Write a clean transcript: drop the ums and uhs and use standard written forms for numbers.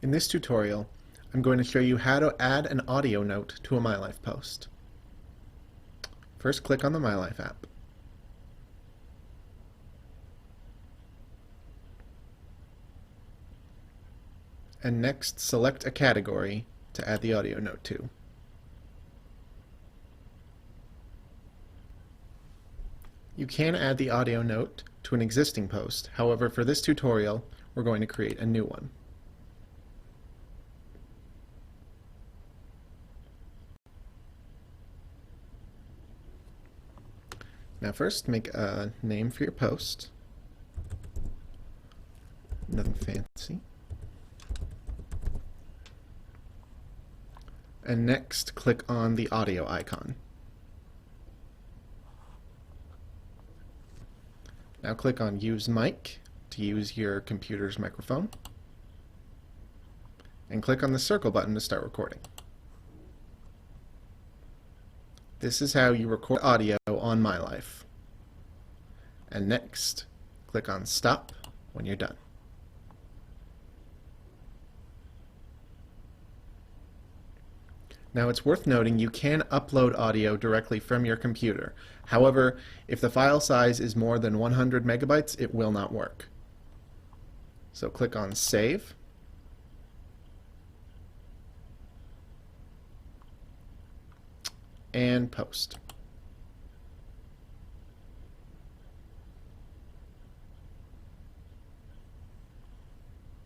In this tutorial, I'm going to show you how to add an audio note to a MyLife post. First, click on the MyLife app. And next, select a category to add the audio note to. You can add the audio note to an existing post. However, for this tutorial, we're going to create a new one. Now first, make a name for your post. Nothing fancy. And next, click on the audio icon. Now click on Use Mic to use your computer's microphone. And click on the circle button to start recording. This is how you record audio on MyLife. And next, click on Stop when you're done. Now it's worth noting you can upload audio directly from your computer. However, if the file size is more than 100 megabytes, it will not work. So click on Save. And Post.